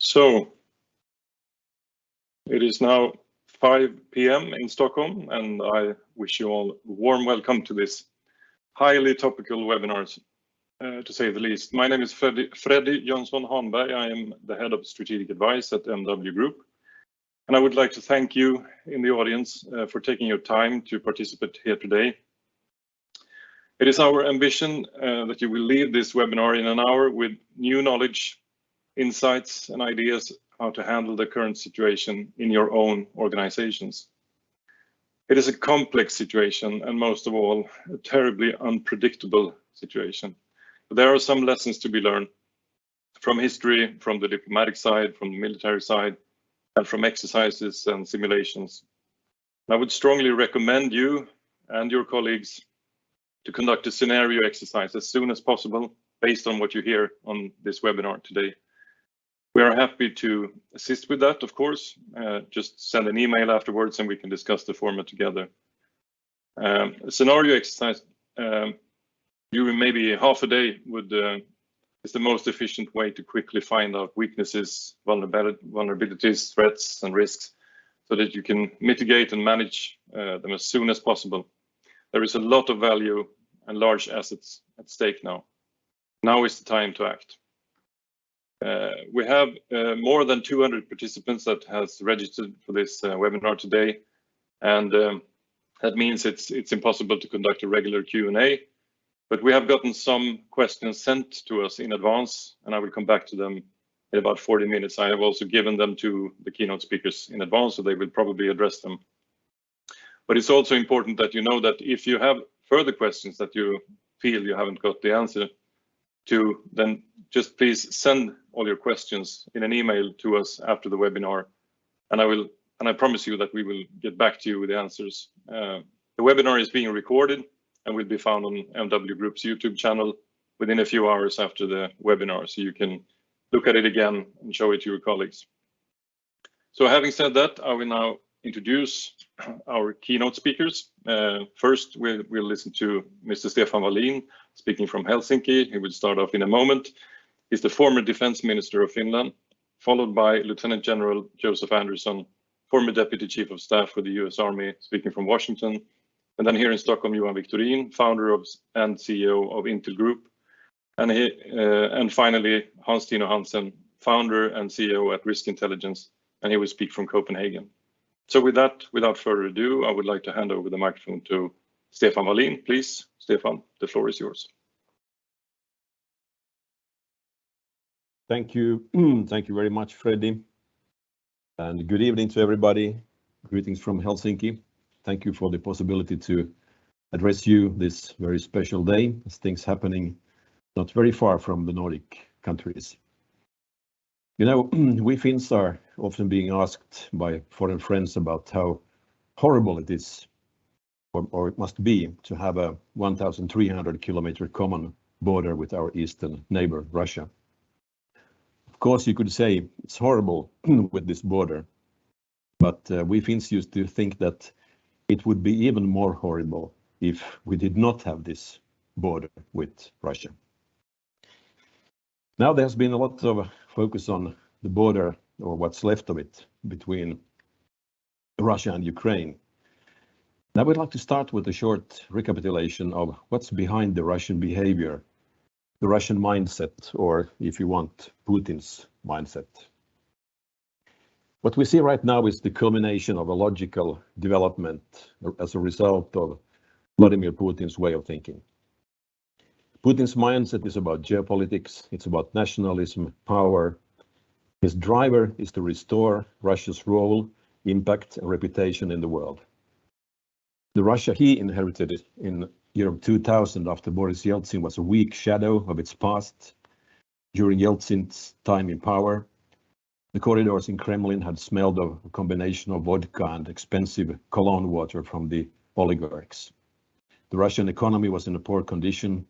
So it is now 5 p.m. in Stockholm, and I wish you all a warm welcome to this highly topical webinar, to say the least. My name is Freddy Jönsson Hanberg. I am the head of strategic advice at MW Group, and I would like to thank you in the audience for taking your time to participate here today. It is our ambition that you will leave this webinar in an hour with new knowledge, insights, and ideas how to handle the current situation in your own organizations. It is a complex situation and most of all, a terribly unpredictable situation. But there are some lessons to be learned from history, from the diplomatic side, from the military side, and from exercises and simulations. I would strongly recommend you and your colleagues to conduct a scenario exercise as soon as possible based on what you hear on this webinar today. We are happy to assist with that, of course. Just send an email afterwards and we can discuss the format together. A scenario exercise during maybe half a day is the most efficient way to quickly find out weaknesses, vulnerabilities, threats, and risks so that you can mitigate and manage them as soon as possible. There is a lot of value and large assets at stake now. Now is the time to act. We have more than 200 participants that has registered for this webinar today, and that means it's impossible to conduct a regular Q&A, but we have gotten some questions sent to us in advance, and I will come back to them in about 40 minutes. I have also given them to the keynote speakers in advance, so they will probably address them. But it's also important that you know that if you have further questions that you feel you haven't got the answer to, then just please send all your questions in an email to us after the webinar, and I promise you that we will get back to you with the answers. The webinar is being recorded and will be found on MW Group's YouTube channel within a few hours after the webinar, so you can look at it again and show it to your colleagues. So having said that, I will now introduce our keynote speakers. First, we'll listen to Mr. Stefan Wallin, speaking from Helsinki. He will start off in a moment. He's the former Defense Minister of Finland, followed by Lieutenant General Joseph Anderson, former Deputy Chief of Staff for the US Army, speaking from Washington. And then here in Stockholm, Johan Victorin, founder of and CEO of Intel Group. And finally, Hans-Tino Hansen, founder and CEO at Risk Intelligence, and he will speak from Copenhagen. So with that, without further ado, I would like to hand over the microphone to Stefan Wallin. Please, Stefan, the floor is yours. Thank you. Thank you very much, Freddie. And good evening to everybody. Greetings from Helsinki. Thank you for the possibility to address you this very special day, as things happening not very far from the Nordic countries. You know, we Finns are often being asked by foreign friends about how horrible it is, or it must be, to have a 1,300 kilometer common border with our eastern neighbor, Russia. Of course, you could say it's horrible with this border, but we Finns used to think that it would be even more horrible if we did not have this border with Russia. Now there's been a lot of focus on the border, or what's left of it, between Russia and Ukraine. I would like to start with a short recapitulation of what's behind the Russian behavior, the Russian mindset, or if you want, Putin's mindset. What we see right now is the culmination of a logical development as a result of Vladimir Putin's way of thinking. Putin's mindset is about geopolitics, it's about nationalism, power. His driver is to restore Russia's role, impact, and reputation in the world. The Russia he inherited in year 2000 after Boris Yeltsin was a weak shadow of its past. During Yeltsin's time in power, the corridors in Kremlin had smelled of a combination of vodka and expensive cologne water from the oligarchs. The Russian economy was in a poor condition,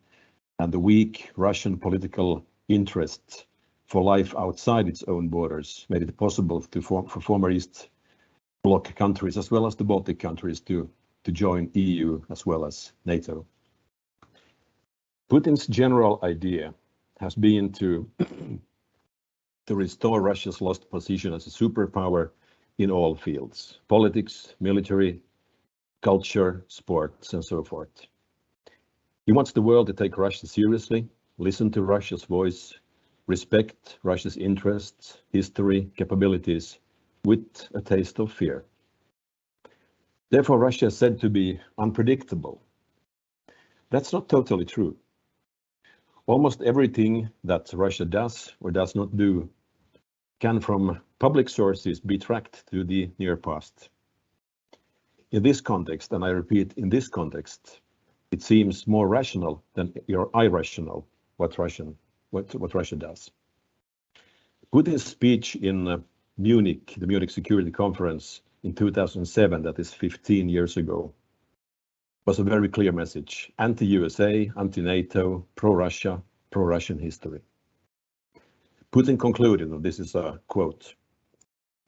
and the weak Russian political interest for life outside its own borders made it possible for former East Bloc countries, as well as the Baltic countries, to join EU as well as NATO. Putin's general idea has been to to restore Russia's lost position as a superpower in all fields: politics, military, culture, sports, and so forth. He wants the world to take Russia seriously, listen to Russia's voice, respect Russia's interests, history, capabilities, with a taste of fear. Therefore, Russia is said to be unpredictable. That's not totally true. Almost everything that Russia does or does not do can, from public sources, be tracked to the near past. In this context, and I repeat, in this context, it seems more rational than irrational what Russia does. Putin's speech in Munich, the Munich Security Conference in 2007, that is 15 years ago, was a very clear message: anti-USA, anti-NATO, pro-Russia, pro-Russian history. Putin concluded, and this is a quote,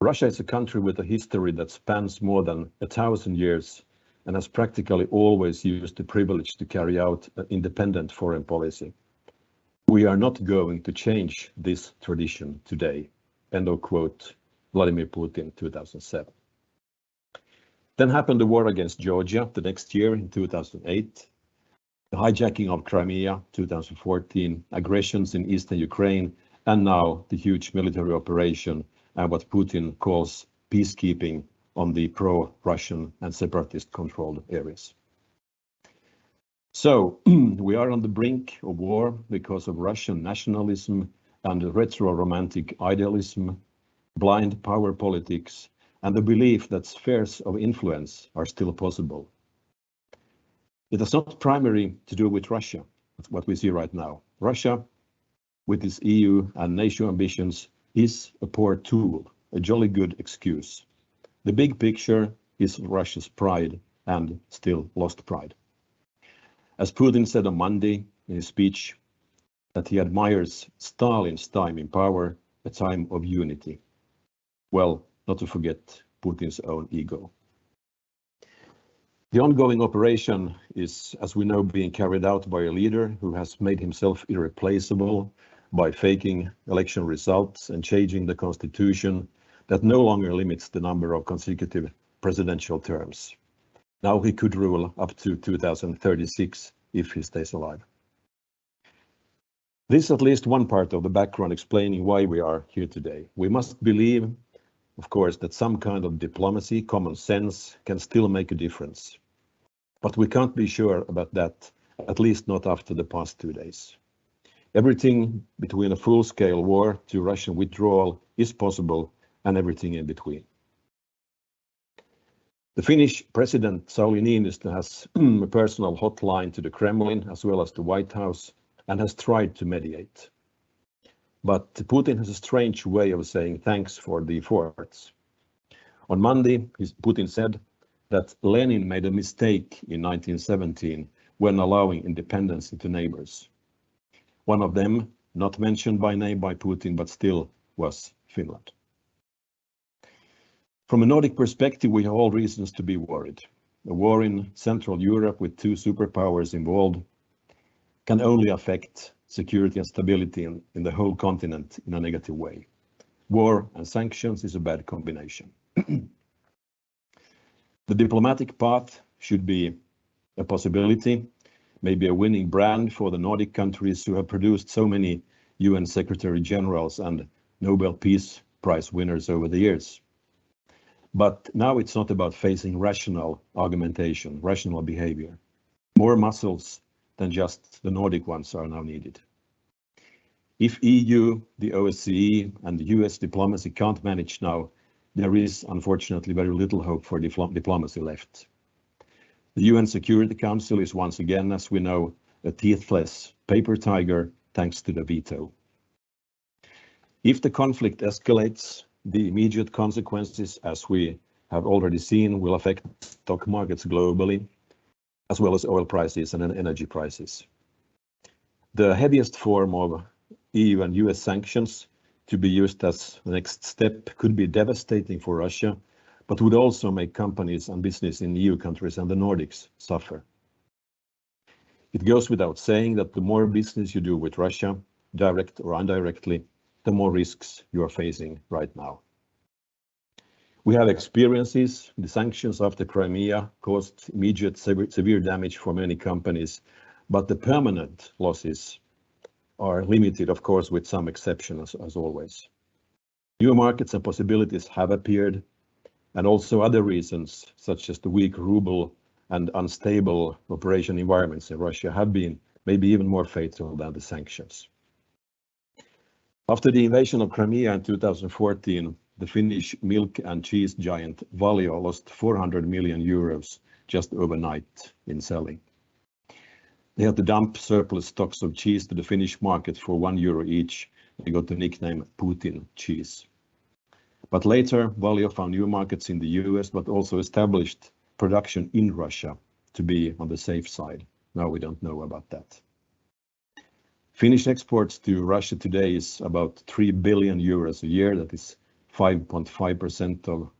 "Russia is a country with a history that spans more than 1,000 years and has practically always used the privilege to carry out an independent foreign policy. We are not going to change this tradition today." End of quote, Vladimir Putin, 2007. Then happened the war against Georgia the next year in 2008, the hijacking of Crimea, 2014, aggressions in eastern Ukraine, and now the huge military operation and what Putin calls peacekeeping on the pro-Russian and separatist-controlled areas. So we are on the brink of war because of Russian nationalism and retro-romantic idealism, blind power politics, and the belief that spheres of influence are still possible. It has not primarily to do with Russia, that's what we see right now. Russia, with its EU and NATO ambitions, is a poor tool, a jolly good excuse. The big picture is Russia's pride and still lost pride. As Putin said on Monday in his speech, that he admires Stalin's time in power, a time of unity. Well, not to forget Putin's own ego. The ongoing operation is, as we know, being carried out by a leader who has made himself irreplaceable by faking election results and changing the constitution that no longer limits the number of consecutive presidential terms. Now he could rule up to 2036 if he stays alive. This is at least one part of the background explaining why we are here today. We must believe, of course, that some kind of diplomacy, common sense, can still make a difference. But we can't be sure about that, at least not after the past 2 days. Everything between a full-scale war to Russian withdrawal is possible, and everything in between. The Finnish President Sauli Niinistö has a personal hotline to the Kremlin as well as the White House and has tried to mediate. But Putin has a strange way of saying thanks for the efforts. On Monday, Putin said that Lenin made a mistake in 1917 when allowing independence to neighbors. One of them, not mentioned by name by Putin, but still was Finland. From a Nordic perspective, we have all reasons to be worried. A war in Central Europe with two superpowers involved can only affect security and stability in the whole continent in a negative way. War and sanctions is a bad combination. The diplomatic path should be a possibility, maybe a winning brand for the Nordic countries who have produced so many UN Secretary Generals and Nobel Peace Prize winners over the years. But now it's not about facing rational argumentation, rational behavior. More muscles than just the Nordic ones are now needed. If EU, the OSCE, and the US diplomacy can't manage now, there is unfortunately very little hope for diplomacy left. The UN Security Council is once again, as we know, a teethless paper tiger thanks to the veto. If the conflict escalates, the immediate consequences, as we have already seen, will affect stock markets globally, as well as oil prices and energy prices. The heaviest form of EU and US sanctions to be used as the next step could be devastating for Russia, but would also make companies and business in EU countries and the Nordics suffer. It goes without saying that the more business you do with Russia, direct or indirectly, the more risks you are facing right now. We have experiences. The sanctions after Crimea caused immediate severe damage for many companies, but the permanent losses are limited, of course, with some exceptions as always. New markets and possibilities have appeared, and also other reasons, such as the weak ruble and unstable operation environments in Russia, have been maybe even more fatal than the sanctions. After the invasion of Crimea in 2014, the Finnish milk and cheese giant Valio lost 400 million euros just overnight in selling. They had to dump surplus stocks of cheese to the Finnish market for €1 each. They got the nickname Putin cheese. But later, Valio found new markets in the US, but also established production in Russia to be on the safe side. Now we don't know about that. Finnish exports to Russia today is about 3 billion euros a year. That is 5.5% of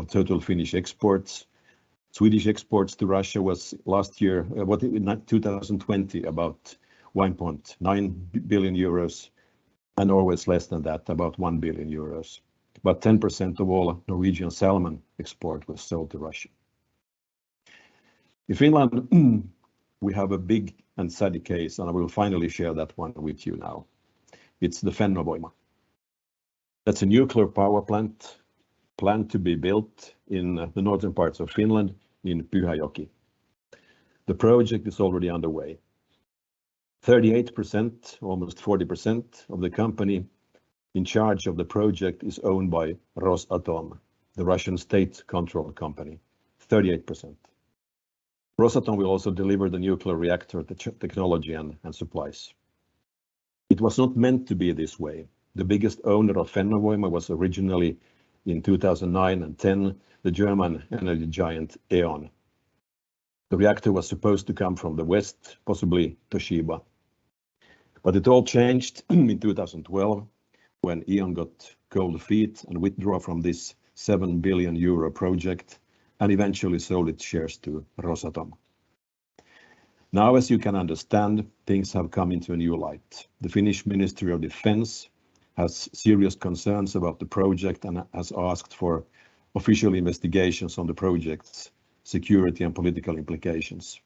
total Finnish exports. Swedish exports to Russia was last year, in 2020, about 1.9 billion euros, and always less than that, about 1 billion euros. But 10% of all Norwegian salmon export was sold to Russia. In Finland, we have a big and sad case, and I will finally share that one with you now. It's the Fennovoima. That's a nuclear power plant planned to be built in the northern parts of Finland in Pyhäjoki. The project is already underway. 38%, almost 40% of the company in charge of the project is owned by Rosatom, the Russian state-controlled company, 38%. Rosatom will also deliver the nuclear reactor technology and supplies. It was not meant to be this way. The biggest owner of Fennovoima was originally, in 2009 and 10, the German energy giant E.ON. The reactor was supposed to come from the west, possibly Toshiba. But it all changed in 2012 when E.ON got cold feet and withdrew from this 7 billion euro project and eventually sold its shares to Rosatom. Now, as you can understand, things have come into a new light. The Finnish Ministry of Defense has serious concerns about the project and has asked for official investigations on the project's security and political implications.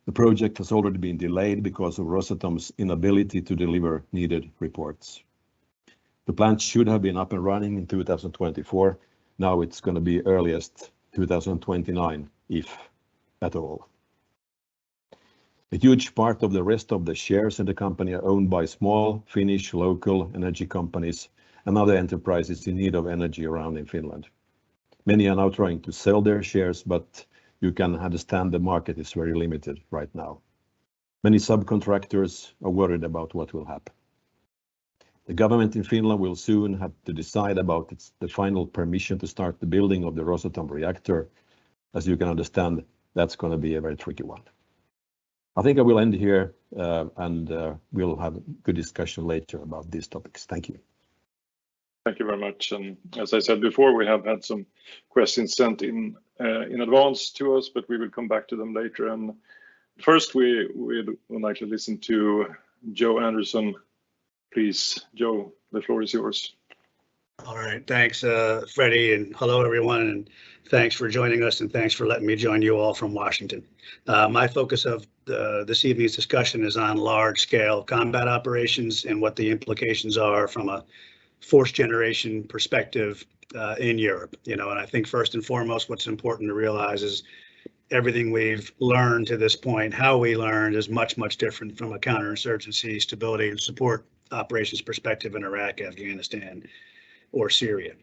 The project has already been delayed because of Rosatom's inability to deliver needed reports. The plant should have been up and running in 2024. Now it's going to be earliest 2029, if at all. A huge part of the rest of the shares in the company are owned by small Finnish local energy companies and other enterprises in need of energy around in Finland. Many are now trying to sell their shares, but you can understand the market is very limited right now. Many subcontractors are worried about what will happen. The government in Finland will soon have to decide about the final permission to start the building of the Rosatom reactor. As you can understand, that's going to be a very tricky one. I think I will end here and we'll have a good discussion later about these topics. Thank you. Thank you very much. And as I said before, we have had some questions sent in advance to us, but we will come back to them later. And first, we would like to listen to Joe Anderson. Please, Joe, the floor is yours. All right, thanks, Freddie, and hello, everyone, and thanks for joining us, and thanks for letting me join you all from Washington. My focus of this evening's discussion is on large-scale combat operations and what the implications are from a force generation perspective in Europe. And I think first and foremost, what's important to realize is everything we've learned to this point, how we learned, is much, much different from a counterinsurgency, stability, and support operations perspective in Iraq, Afghanistan, or Syria.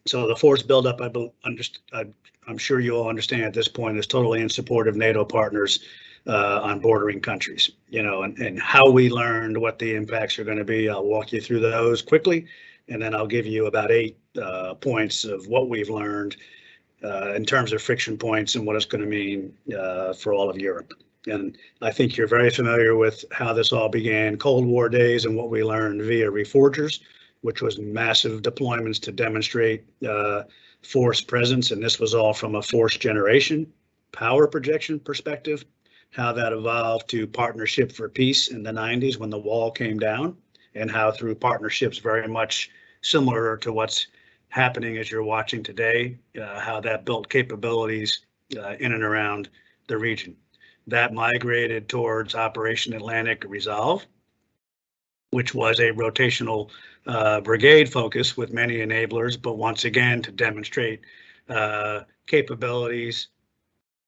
So the force buildup, I'm sure you all understand at this point, is totally in support of NATO partners on bordering countries. And how we learned what the impacts are going to be. I'll walk you through those quickly, and then I'll give you about 8 points of what we've learned in terms of friction points and what it's going to mean for all of Europe. And I think you're very familiar with how this all began, Cold War days, and what we learned via reforgers, which was massive deployments to demonstrate force presence. And this was all from a force generation, power projection perspective, how that evolved to Partnership for Peace in the 90s when the wall came down and how through partnerships very much similar to what's happening as you're watching today, how that built capabilities in and around the region. That migrated towards Operation Atlantic Resolve, which was a rotational brigade focus with many enablers, but once again to demonstrate capabilities.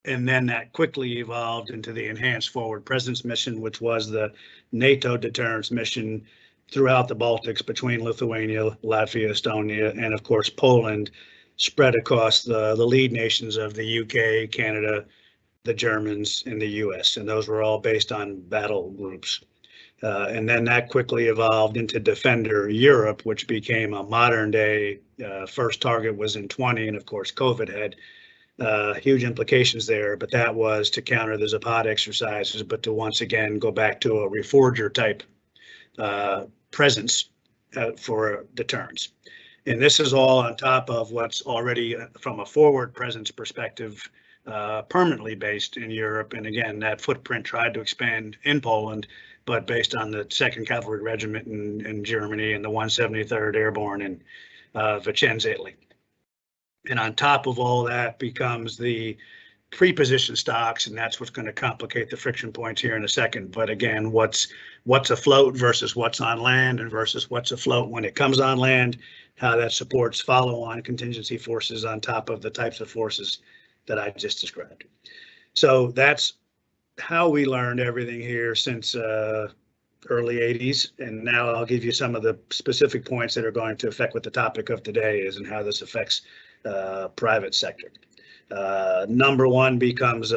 And then that quickly evolved into the Enhanced Forward Presence mission, which was the NATO deterrence mission throughout the Baltics between Lithuania, Latvia, Estonia, and of course Poland, spread across the lead nations of the UK, Canada, the Germans, and the US. And those were all based on battle groups. And then that quickly evolved into Defender Europe, which became a modern day first target was in 20. And of course, COVID had huge implications there, but that was to counter the Zapad exercises, but to once again go back to a reforger type presence for deterrence. And this is all on top of what's already from a forward presence perspective permanently based in Europe. And again, that footprint tried to expand in Poland, but based on the 2nd Cavalry Regiment in Germany and the 173rd Airborne in Vicenza, Italy. And on top of all that becomes the pre-position stocks, and that's what's going to complicate the friction points here in a second. But again, what's afloat versus what's on land and versus what's afloat when it comes on land, how that supports follow-on contingency forces on top of the types of forces that I just described. So that's how we learned everything here since early 80s. And now I'll give you some of the specific points that are going to affect what the topic of today is and how this affects private sector. Number one becomes,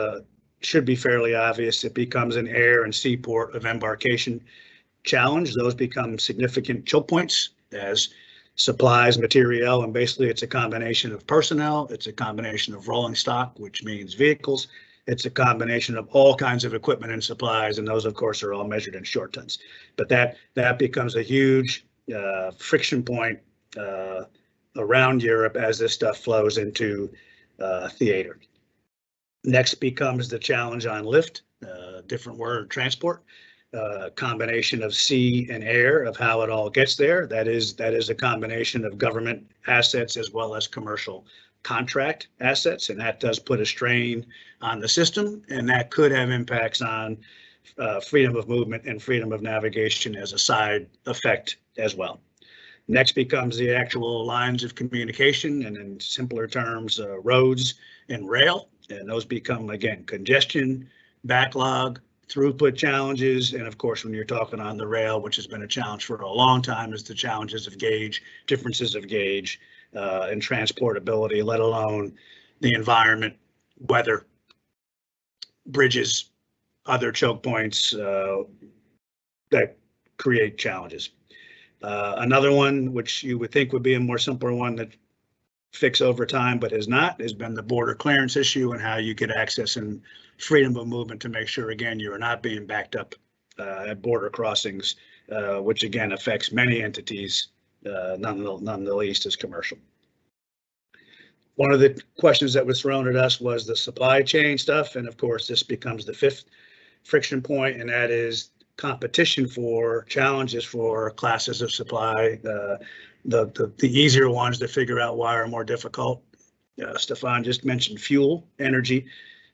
should be fairly obvious, it becomes an air and seaport of embarkation challenge. Those become significant choke points as supplies, material, and basically it's a combination of personnel, it's a combination of rolling stock, which means vehicles, it's a combination of all kinds of equipment and supplies, and those of course are all measured in short tons. But that becomes a huge friction point around Europe as this stuff flows into theater. Next becomes the challenge on lift, different word, transport, combination of sea and air of how it all gets there. That is a combination of government assets as well as commercial contract assets, and that does put a strain on the system, and that could have impacts on freedom of movement and freedom of navigation as a side effect as well. Next becomes the actual lines of communication, and in simpler terms, roads and rail, and those become, again, congestion, backlog, throughput challenges, and of course, when you're talking on the rail, which has been a challenge for a long time, is the challenges of gauge, differences of gauge, and transportability, let alone the environment, weather, bridges, other choke points that create challenges. Another one, which you would think would be a more simpler one that fix over time, but has not, has been the border clearance issue and how you get access and freedom of movement to make sure, again, you are not being backed up at border crossings, which again affects many entities, none the least is commercial. One of the questions that was thrown at us was the supply chain stuff, and of course, this becomes the fifth friction point, and that is competition for challenges for classes of supply. The easier ones to figure out why are more difficult. Stefan just mentioned fuel, energy,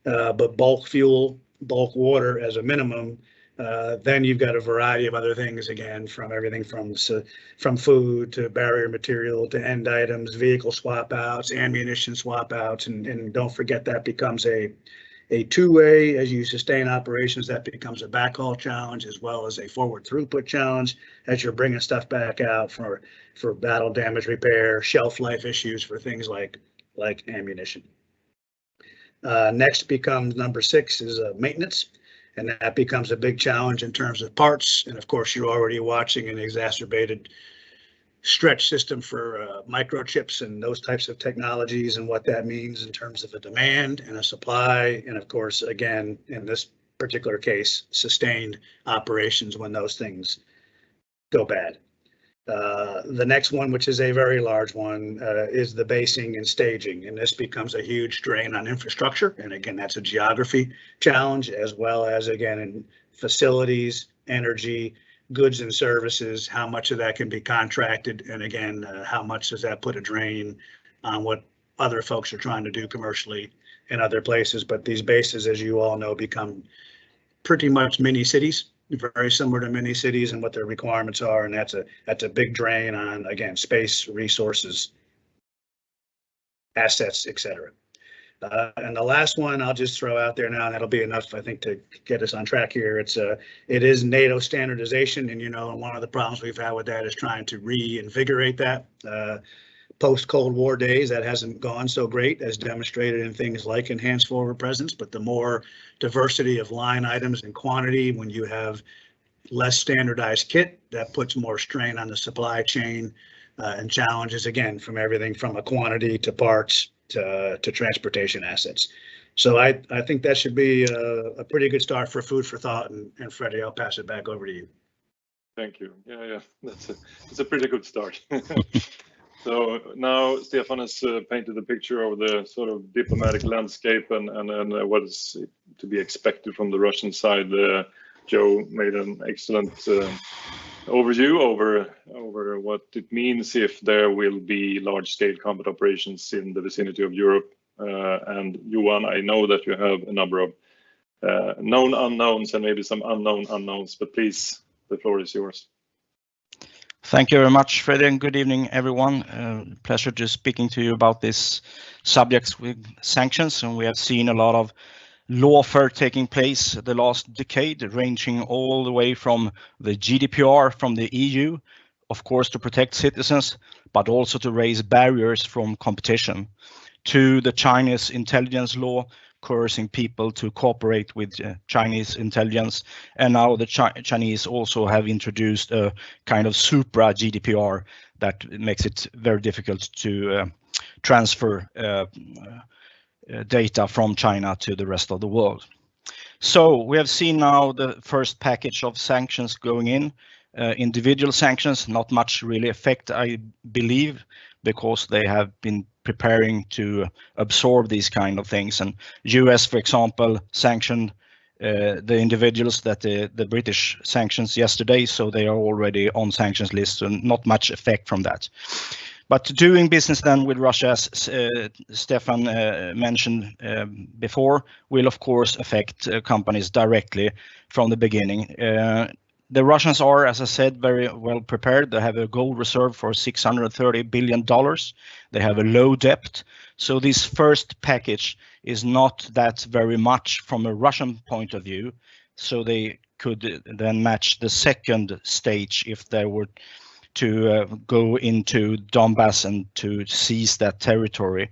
but bulk fuel, bulk water as a minimum. Then you've got a variety of other things, again, from everything from food to barrier material to end items, vehicle swap outs, ammunition swap outs, and don't forget that becomes a two-way. As you sustain operations, that becomes a backhaul challenge as well as a forward throughput challenge as you're bringing stuff back out for battle damage repair, shelf life issues for things like ammunition. Next becomes number 6 is maintenance, and that becomes a big challenge in terms of parts. And of course, you're already watching an exacerbated stretch system for microchips and those types of technologies and what that means in terms of a demand and a supply. And of course, again, in this particular case, sustained operations when those things go bad. The next one, which is a very large one, is the basing and staging. And this becomes a huge drain on infrastructure. And again, that's a geography challenge as well as, again, in facilities, energy, goods and services, how much of that can be contracted, and again, how much does that put a drain on what other folks are trying to do commercially in other places. But these bases, as you all know, become pretty much mini cities, very similar to mini cities and what their requirements are, and that's a big drain on, again, space, resources, assets, etc. And the last one I'll just throw out there now, and that'll be enough, I think, to get us on track here. It is NATO standardization, and one of the problems we've had with that is trying to reinvigorate that. Post-Cold War days, that hasn't gone so great, as demonstrated in things like enhanced forward presence, but the more diversity of line items and quantity, when you have less standardized kit, that puts more strain on the supply chain and challenges, again, from everything from a quantity to parts to transportation assets. So I think that should be a pretty good start for food for thought, and Freddie, I'll pass it back over to you. Thank you. Yeah, that's a pretty good start. So now Stefan has painted the picture of the sort of diplomatic landscape and what is to be expected from the Russian side. Joe made an excellent overview over what it means if there will be large-scale combat operations in the vicinity of Europe. And Johan, I know that you have a number of known unknowns and maybe some unknown unknowns, but please, the floor is yours. Thank you very much, Freddie, and good evening, everyone. Pleasure to speaking to you about this subjects with sanctions, and we have seen a lot of lawfare taking place the last decade, ranging all the way from the GDPR from the EU, of course, to protect citizens, but also to raise barriers from competition, to the Chinese intelligence law, coercing people to cooperate with Chinese intelligence. And now the Chinese also have introduced a kind of supra GDPR that makes it very difficult to transfer data from China to the rest of the world. So we have seen now the first package of sanctions going in. Individual sanctions, not much really effect, I believe, because they have been preparing to absorb these kind of things. And US, for example, sanctioned the individuals that the British sanctions yesterday, so they are already on sanctions list, and not much effect from that. But doing business then with Russia, as Stefan mentioned before, will of course affect companies directly from the beginning. The Russians are, as I said, very well prepared. They have a gold reserve for $630 billion. They have a low debt. So this first package is not that very much from a Russian point of view. So they could then match the second stage if they were to go into Donbass and to seize that territory.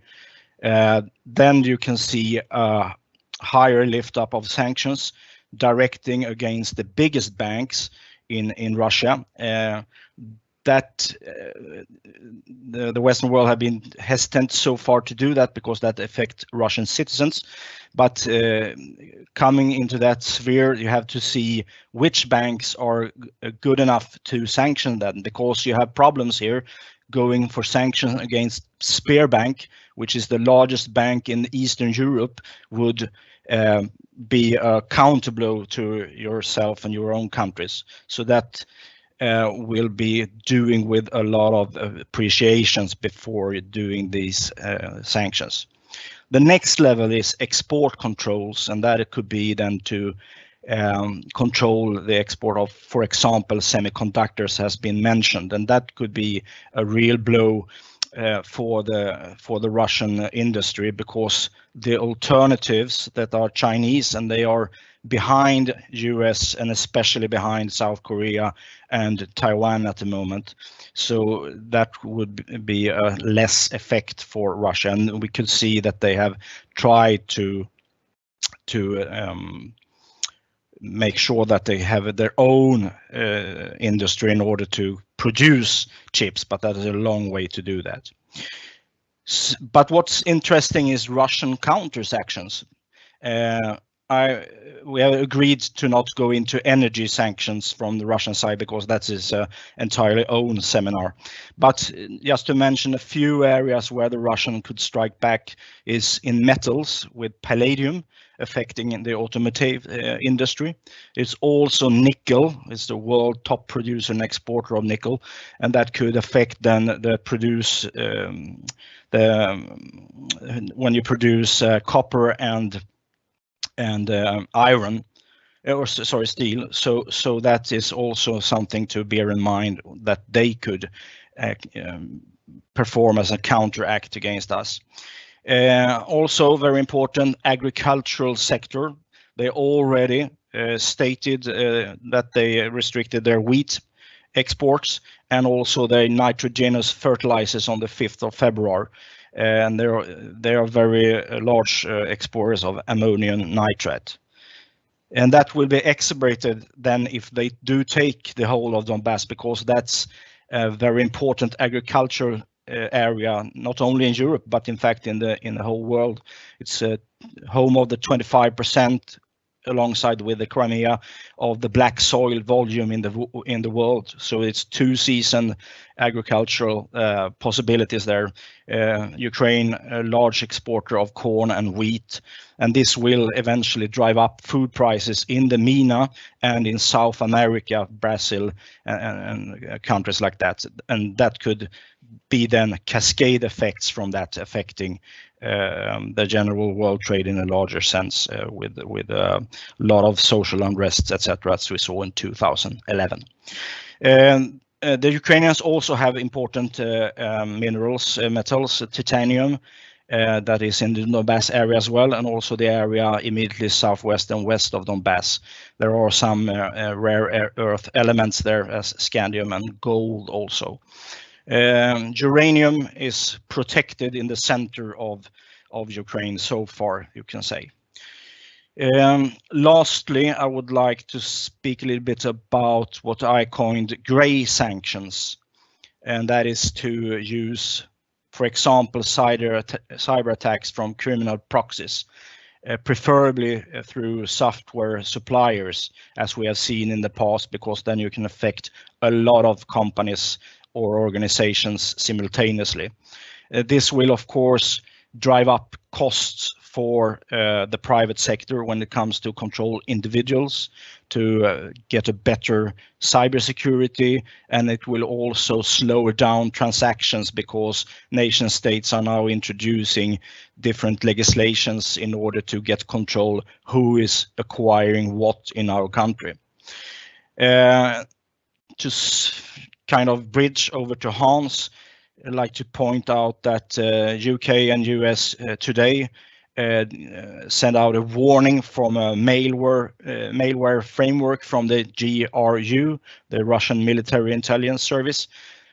Then you can see a higher lift up of sanctions directing against the biggest banks in Russia. The Western world have been hesitant so far to do that because that affects Russian citizens. But coming into that sphere, you have to see which banks are good enough to sanction that, because you have problems here going for sanctions against Sberbank, which is the largest bank in Eastern Europe, would be a counterblow to yourself and your own countries. So that will be doing with a lot of appreciations before doing these sanctions. The next level is export controls, and that it could be then to control the export of, for example, semiconductors has been mentioned, and that could be a real blow for the Russian industry, because the alternatives that are Chinese, and they are behind US and especially behind South Korea and Taiwan at the moment. So that would be a less effect for Russia, and we could see that they have tried to make sure that they have their own industry in order to produce chips, but that is a long way to do that. But what's interesting is Russian counter-sanctions. We have agreed to not go into energy sanctions from the Russian side because that is entirely own seminar. But just to mention a few areas where the Russian could strike back is in metals with palladium, affecting the automotive industry. It's also nickel. It's the world top producer and exporter of nickel, and that could affect then the when you produce copper and iron, or sorry, steel. So that is also something to bear in mind, that they could perform as a counteract against us. Also very important, agricultural sector. They already stated that they restricted their wheat exports and also their nitrogenous fertilizers on the 5th of February. And they are very large exporters of ammonium nitrate. And that will be exacerbated then if they do take the whole of Donbass, because that's a very important agricultural area, not only in Europe, but in fact in the whole world. It's home of the 25%, alongside with the Crimea, of the black soil volume in the world. So it's 2-season agricultural possibilities there. Ukraine, a large exporter of corn and wheat, and this will eventually drive up food prices in the MENA and in South America, Brazil, and countries like that. And that could be then cascade effects from that affecting the general world trade in a larger sense, with a lot of social unrest, etc., as we saw in 2011. The Ukrainians also have important minerals, metals, titanium, that is in the Donbass area as well, and also the area immediately southwest and west of Donbass. There are some rare earth elements there, as scandium and gold also. Uranium is protected in the center of Ukraine so far, you can say. Lastly, I would like to speak a little bit about what I coined grey sanctions, and that is to use, for example, cyber attacks from criminal proxies, preferably through software suppliers, as we have seen in the past, because then you can affect a lot of companies or organizations simultaneously. This will, of course, drive up costs for the private sector when it comes to control individuals, to get a better cybersecurity, and it will also slow down transactions, because nation states are now introducing different legislations in order to get control who is acquiring what in our country. To kind of bridge over to Hans, I'd like to point out that UK and US today sent out a warning from a malware framework from the GRU, the Russian Military Intelligence Service.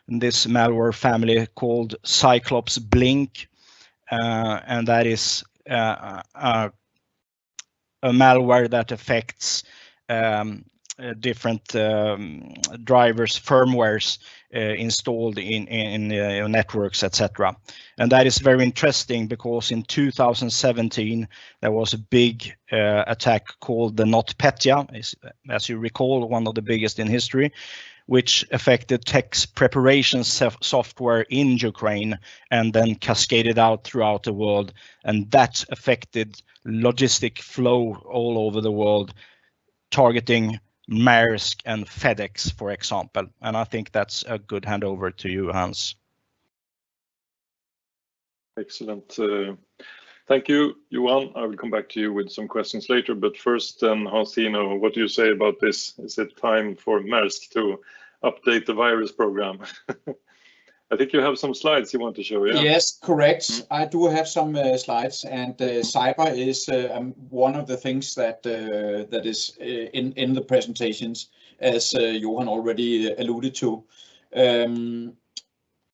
And this malware family called Cyclops Blink, and that is a malware that affects different drivers, firmwares installed in networks, etc. And that is very interesting, because in 2017 there was a big attack called the NotPetya, as you recall, one of the biggest in history, which affected text preparation software in Ukraine and then cascaded out throughout the world, and that affected logistic flow all over the world, targeting Maersk and FedEx, for example. And I think that's a good handover to you, Hans. Excellent. Thank you, Johan. I will come back to you with some questions later, but first, Hans Tino, what do you say about this? Is it time for Maersk to update the virus program? I think you have some slides you want to show, yeah? Yes, correct. I do have some slides, and cyber is one of the things that is in the presentations, as Johan already alluded to.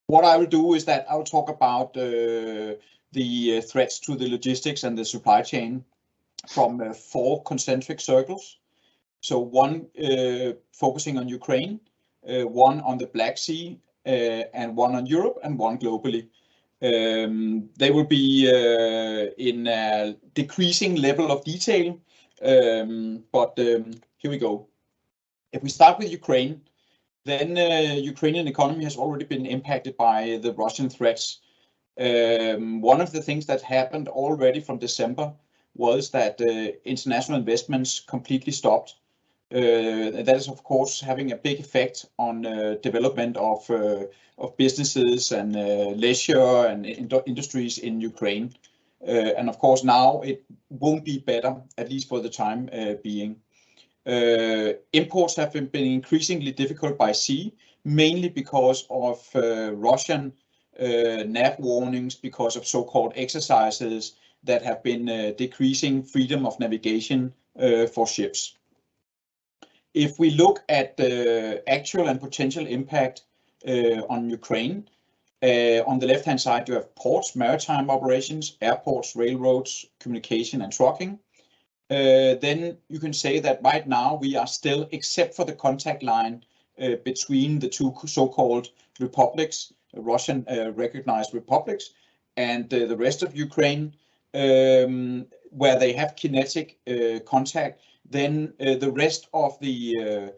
What I will do is that I'll talk about the threats to the logistics and the supply chain from 4 concentric circles. So one focusing on Ukraine, one on the Black Sea, and one on Europe, and one globally. They will be in a decreasing level of detail, but here we go. If we start with Ukraine, then Ukrainian economy has already been impacted by the Russian threats. One of the things that happened already from December was that international investments completely stopped. That is, of course, having a big effect on development of businesses and leisure and industries in Ukraine. And of course, now it won't be better, at least for the time being. Imports have been increasingly difficult by sea, mainly because of Russian nav warnings, because of so-called exercises that have been decreasing freedom of navigation for ships. If we look at the actual and potential impact on Ukraine, on the left-hand side, you have ports, maritime operations, airports, railroads, communication, and trucking. Then you can say that right now we are still, except for the contact line between the two so-called republics, Russian recognized republics, and the rest of Ukraine, where they have kinetic contact, then the rest of the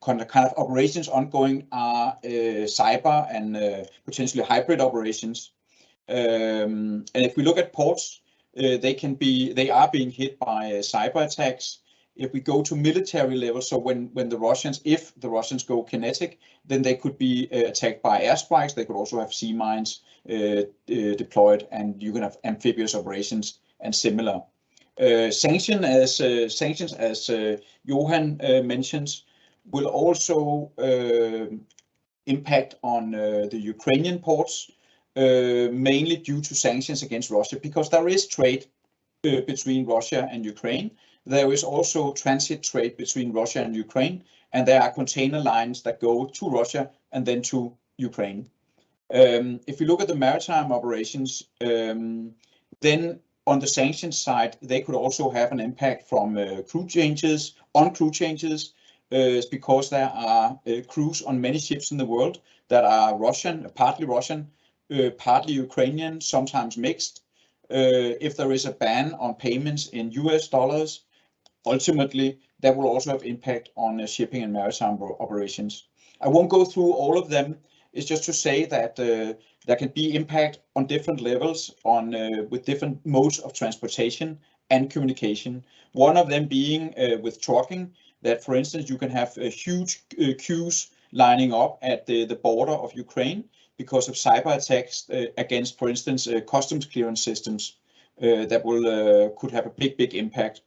kind of operations ongoing are cyber and potentially hybrid operations. And if we look at ports, they are being hit by cyber attacks. If we go to military level, so if the Russians go kinetic, then they could be attacked by airstrikes. They could also have sea mines deployed, and you can have amphibious operations and similar. Sanctions, as Johan mentions, will also impact on the Ukrainian ports, mainly due to sanctions against Russia, because there is trade between Russia and Ukraine. There is also transit trade between Russia and Ukraine, and there are container lines that go to Russia and then to Ukraine. If we look at the maritime operations, then on the sanctions side, they could also have an impact from crew changes, because there are crews on many ships in the world that are Russian, partly Ukrainian, sometimes mixed. If there is a ban on payments in US dollars, ultimately that will also have impact on shipping and maritime operations. I won't go through all of them. It's just to say that there can be impact on different levels with different modes of transportation and communication. One of them being with trucking, that for instance you can have huge queues lining up at the border of Ukraine because of cyber attacks against, for instance, customs clearance systems that could have a big impact.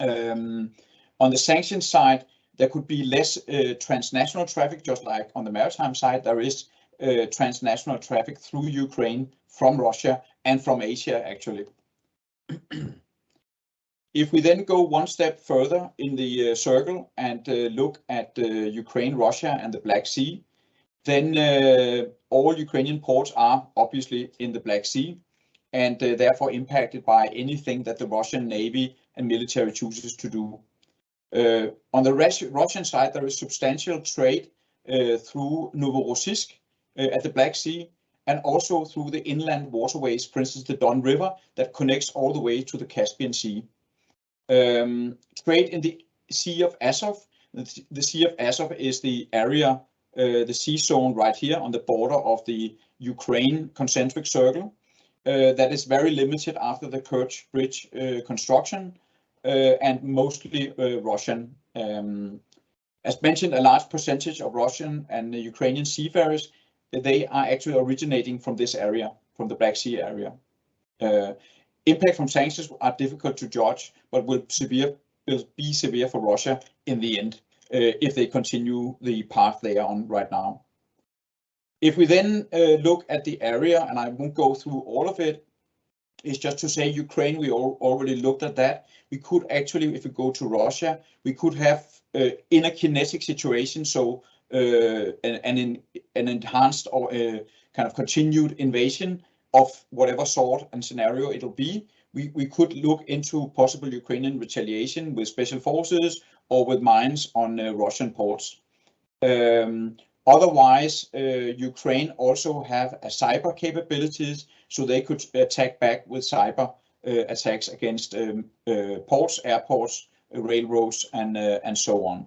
On the sanctions side, there could be less transnational traffic, just like on the maritime side, there is transnational traffic through Ukraine from Russia and from Asia, actually. If we then go one step further in the circle and look at Ukraine, Russia, and the Black Sea, then all Ukrainian ports are obviously in the Black Sea and therefore impacted by anything that the Russian Navy and military chooses to do. On the Russian side, there is substantial trade through Novorossiysk at the Black Sea, and also through the inland waterways, for instance, the Don River that connects all the way to the Caspian Sea. Trade in the Sea of Azov. The Sea of Azov is the area, the sea zone right here on the border of the Ukraine concentric circle. That is very limited after the Kerch Bridge construction, and mostly Russian. As mentioned, a large percentage of Russian and Ukrainian seafarers, they are actually originating from this area, from the Black Sea area. Impact from sanctions are difficult to judge, but will be severe for Russia in the end if they continue the path they are on right now. If we then look at the area, and I won't go through all of it, it's just to say Ukraine, we already looked at that. We could actually, if we go to Russia, we could have in a kinetic situation, so an enhanced or kind of continued invasion of whatever sort and scenario it'll be. We could look into possible Ukrainian retaliation with special forces or with mines on Russian ports. Otherwise, Ukraine also have a cyber capabilities, so they could attack back with cyber attacks against ports, airports, railroads, and so on.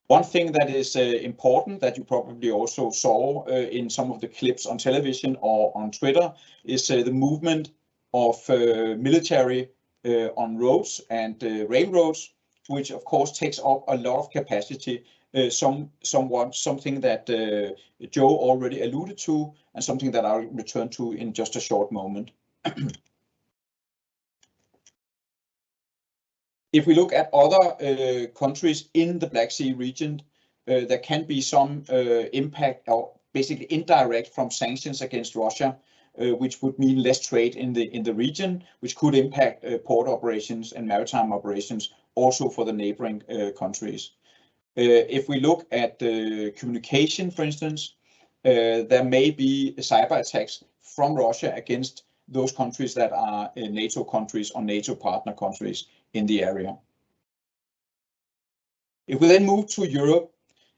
One thing that is important that you probably also saw in some of the clips on television or on Twitter is the movement of military on roads and railroads, which of course takes up a lot of capacity, something that Joe already alluded to, and something that I'll return to in just a short moment. If we look at other countries in the Black Sea region, there can be some impact, or basically indirect, from sanctions against Russia, which would mean less trade in the region, which could impact port operations and maritime operations also for the neighboring countries. If we look at communication, for instance, there may be cyber attacks from Russia against those countries that are NATO countries or NATO partner countries in the area. If we then move to Europe,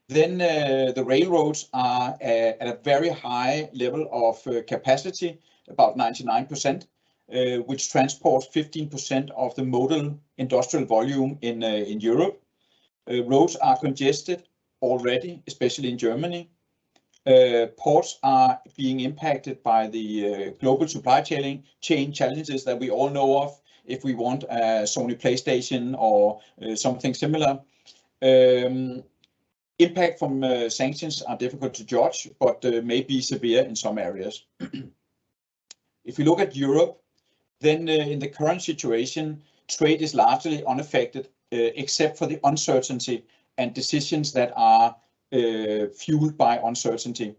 then the railroads are at a very high level of capacity, about 99%, which transports 15% of the modal industrial volume in Europe. Roads are congested already, especially in Germany. Ports are being impacted by the global supply chain challenges that we all know of. If we want a Sony PlayStation or something similar. Impact from sanctions are difficult to judge, but may be severe in some areas. If we look at Europe, then in the current situation, trade is largely unaffected, except for the uncertainty and decisions that are fueled by uncertainty.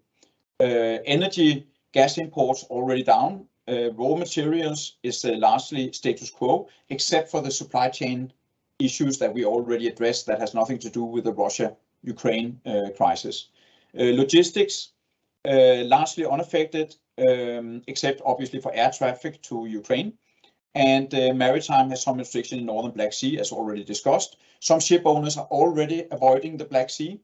Energy, gas imports already down. Raw materials is largely status quo, except for the supply chain issues that we already addressed that has nothing to do with the Russia-Ukraine crisis. Logistics, largely unaffected, except obviously for air traffic to Ukraine. And maritime has some restriction in northern Black Sea, as already discussed. Some ship owners are already avoiding the Black Sea.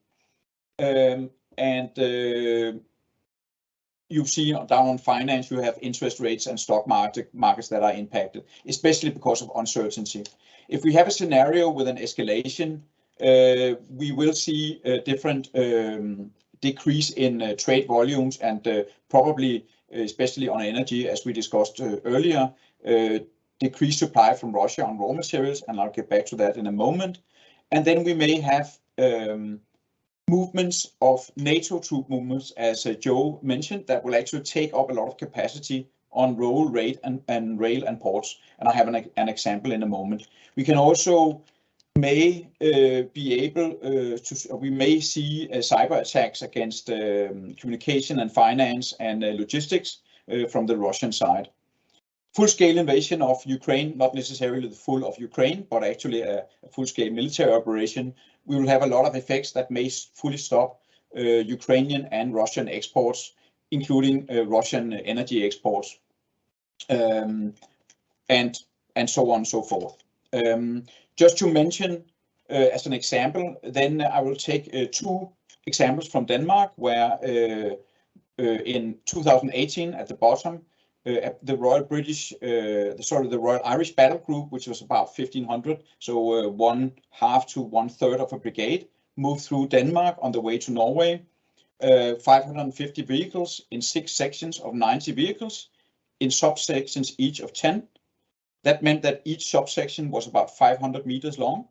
You see down on finance, you have interest rates and stock markets that are impacted, especially because of uncertainty. If we have a scenario with an escalation, we will see a different decrease in trade volumes and probably, especially on energy, as we discussed earlier, decreased supply from Russia on raw materials, and I'll get back to that in a moment. And then we may have movements of NATO troop movements, as Joe mentioned, that will actually take up a lot of capacity on rail and ports. And I have an example in a moment. We can also may we may see cyber attacks against communication and finance and logistics from the Russian side. Full-scale invasion of Ukraine, not necessarily the full of Ukraine, but actually a full-scale military operation. We will have a lot of effects that may fully stop Ukrainian and Russian exports, including Russian energy exports, and so on and so forth. Just to mention as an example, then I will take two examples from Denmark, where in 2018 at the bottom, the Royal Irish Battle Group, which was about 1,500, so 1/2 to 1/3 of a brigade, moved through Denmark on the way to Norway. 550 vehicles in 6 sections of 90 vehicles, in subsections each of 10. That meant that each subsection was about 500 meters long,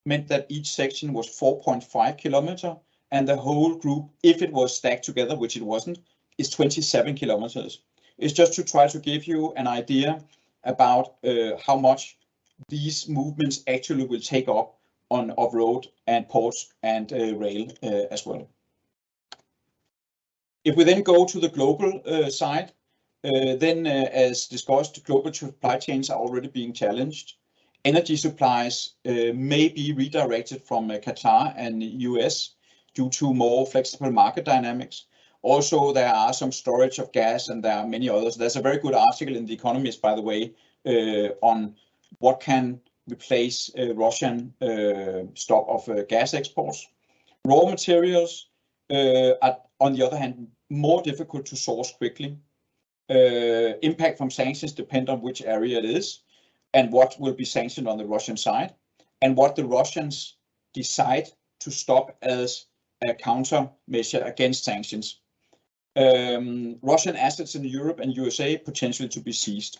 meant that each section was 4.5 kilometers, and the whole group, if it was stacked together, which it wasn't, is 27 kilometers. It's just to try to give you an idea about how much these movements actually will take up of road and ports and rail as well. If we then go to the global side, then as discussed, global supply chains are already being challenged. Energy supplies may be redirected from Qatar and US due to more flexible market dynamics. Also, there are some storage of gas, and there are many others. There's a very good article in The Economist, by the way, on what can replace Russian stop of gas exports. Raw materials are, on the other hand, more difficult to source quickly. Impact from sanctions depend on which area it is, and what will be sanctioned on the Russian side, and what the Russians decide to stop as a countermeasure against sanctions. Russian assets in Europe and USA potentially to be seized.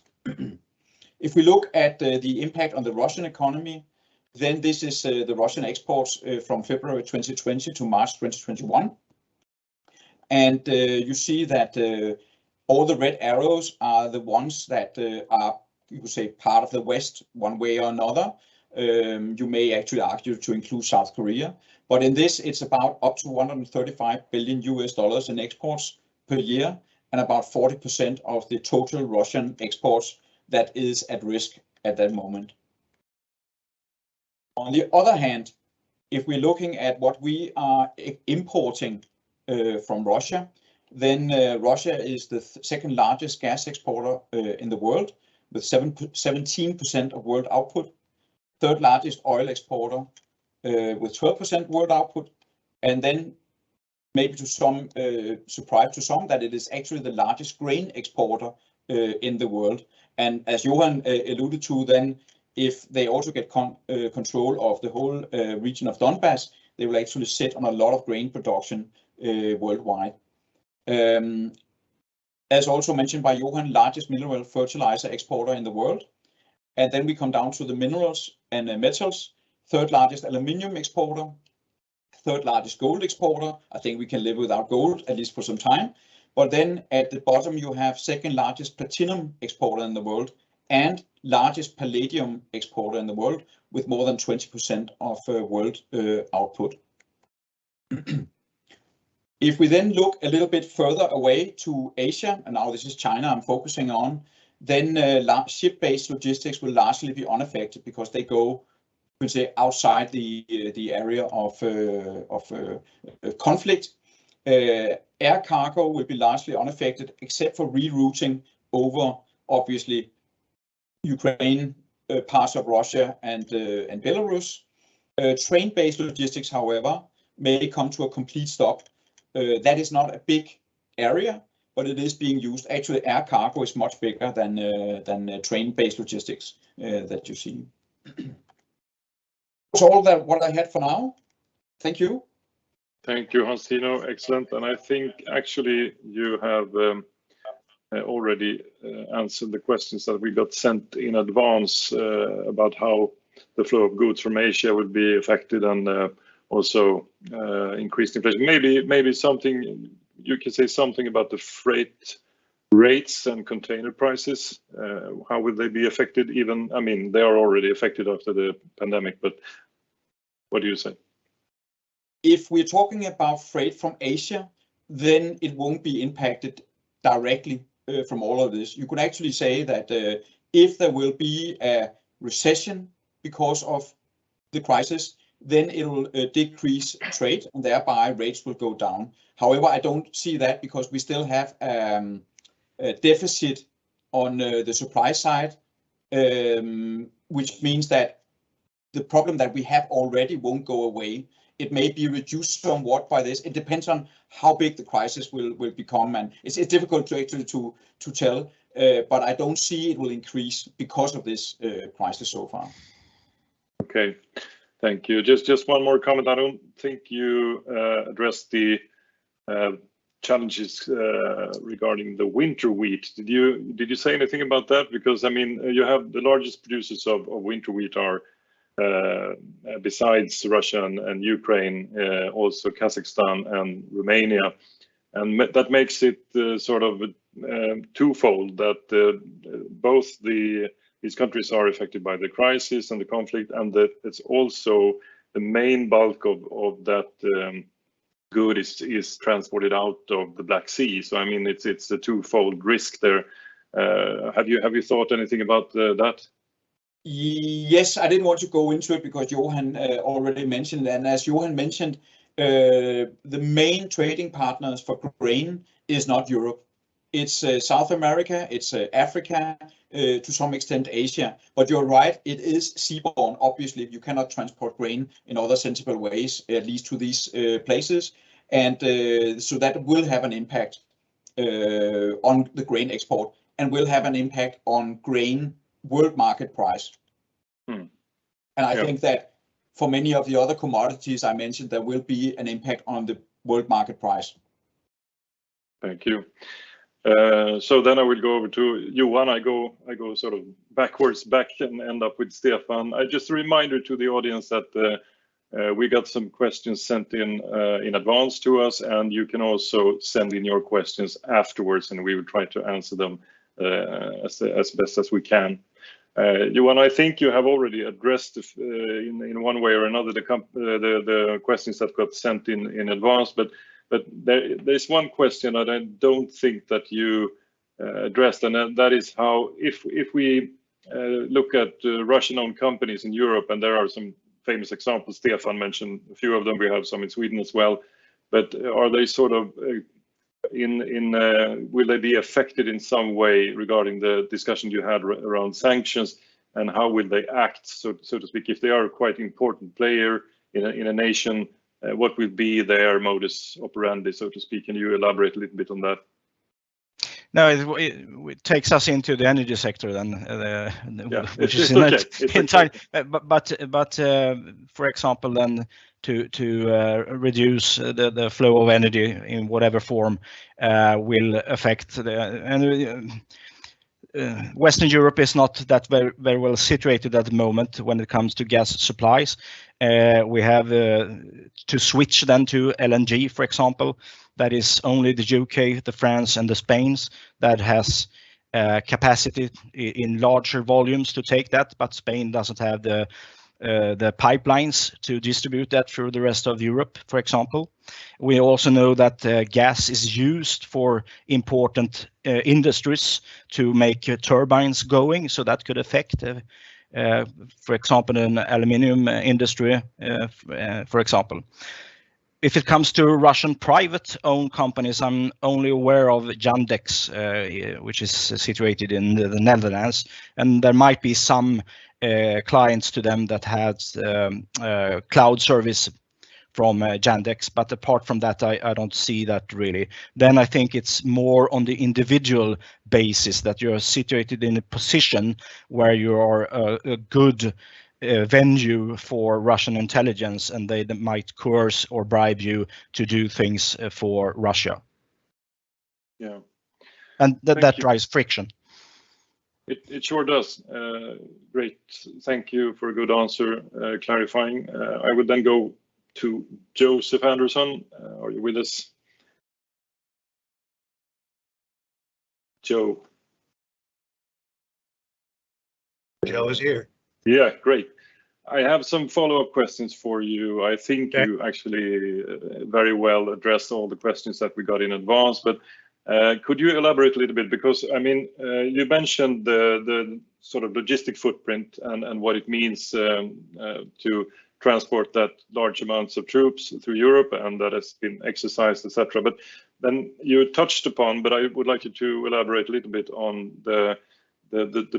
If we look at the impact on the Russian economy, then this is the Russian exports from February 2020 to March 2021. And you see that all the red arrows are the ones that are, you could say, part of the West one way or another. You may actually argue to include South Korea, but in this, it's about up to $135 billion in exports per year, and about 40% of the total Russian exports that is at risk at that moment. On the other hand, if we're looking at what we are importing from Russia, then Russia is the second largest gas exporter in the world, with 17% of world output, third largest oil exporter with 12% world output, and then maybe to some surprise to some that it is actually the largest grain exporter in the world. And as Johan alluded to, then if they also get control of the whole region of Donbass, they will actually sit on a lot of grain production worldwide. As also mentioned by Johan, largest mineral fertilizer exporter in the world. And then we come down to the minerals and metals, third largest aluminium exporter, third largest gold exporter. I think we can live without gold, at least for some time. But then at the bottom, you have second largest platinum exporter in the world and largest palladium exporter in the world with more than 20% of world output. If we then look a little bit further away to Asia, and now this is China I'm focusing on, then ship-based logistics will largely be unaffected because they go, we say, outside the area of conflict. Air cargo will be largely unaffected, except for rerouting over, obviously, Ukraine, parts of Russia, and Belarus. Train-based logistics, however, may come to a complete stop. That is not a big area, but it is being used. Actually, air cargo is much bigger than train-based logistics that you see. That's all that what I had for now. Thank you. Thank you, Hans-Tino. Excellent. And I think actually you have already answered the questions that we got sent in advance about how the flow of goods from Asia would be affected, and also increased inflation. Maybe something you can say something about the freight rates and container prices. How will they be affected? Even, I mean, they are already affected after the pandemic, but what do you say? If we're talking about freight from Asia, then it won't be impacted directly from all of this. You could actually say that if there will be a recession because of the crisis, then it will decrease trade and thereby rates will go down. However, I don't see that because we still have a deficit on the supply side, which means that the problem that we have already won't go away. It may be reduced somewhat by this. It depends on how big the crisis will become, and it's difficult to actually to tell. But I don't see it will increase because of this crisis so far. Okay, thank you. Just one more comment. I don't think you addressed the challenges regarding the winter wheat. Did you say anything about that? Because I mean, you have the largest producers of winter wheat are. Besides Russia and Ukraine, also Kazakhstan and Romania, and that makes it sort of twofold, that both these countries are affected by the crisis and the conflict, and that it's also the main bulk of that good is transported out of the Black Sea. So I mean, it's a twofold risk there. Have you thought anything about that? Yes, I didn't want to go into it because Johan already mentioned, and as Johan mentioned, the main trading partners for grain is not Europe. It's South America, it's Africa, to some extent Asia. But you're right, it is seaborne. Obviously, you cannot transport grain in other sensible ways, at least to these places. And so that will have an impact on the grain export and will have an impact on grain world market price. And I think that for many of the other commodities I mentioned, there will be an impact on the world market price. Thank you. So then I will go over to Johan. I go sort of backwards back and end up with Stefan. Just a reminder to the audience that we got some questions sent in advance to us, and you can also send in your questions afterwards, and we will try to answer them as best as we can. Johan, I think you have already addressed in one way or another the questions that got sent in advance, but there's one question that I don't think that you addressed, and that is how if we look at Russian-owned companies in Europe, and there are some famous examples. Stefan mentioned a few of them. We have some in Sweden as well. But are they sort of will they be affected in some way regarding the discussion you had around sanctions, and how will they act, so to speak, if they are a quite important player in a nation? What will be their modus operandi, so to speak? Can you elaborate a little bit on that? No, it takes us into the energy sector then, which is in time. But for example, then to reduce the flow of energy in whatever form will affect Western Europe is not that very well situated at the moment when it comes to gas supplies. We have to switch then to LNG, for example. That is only the UK, the France, and the Spain's that has capacity in larger volumes to take that, but Spain doesn't have the pipelines to distribute that through the rest of Europe, for example. We also know that gas is used for important industries to make turbines going, so that could affect, for example, an aluminium industry, for example. If it comes to Russian private-owned companies, I'm only aware of Yandex, which is situated in the Netherlands, and there might be some clients to them that has cloud service from Yandex, but apart from that, I don't see that really. Then I think it's more on the individual basis that you're situated in a position where you are a good venue for Russian intelligence, and they might coerce or bribe you to do things for Russia. Yeah, and that drives friction. It sure does. Great, thank you for a good answer, clarifying. I would then go to Joseph Anderson. Are you with us? Joe. Joe is here. Yeah, great. I have some follow-up questions for you. I think you actually very well addressed all the questions that we got in advance, but could you elaborate a little bit? Because I mean, you mentioned the sort of logistic footprint and what it means to transport that large amounts of troops through Europe, and that has been exercised, etc. But then you touched upon, but I would like you to elaborate a little bit on the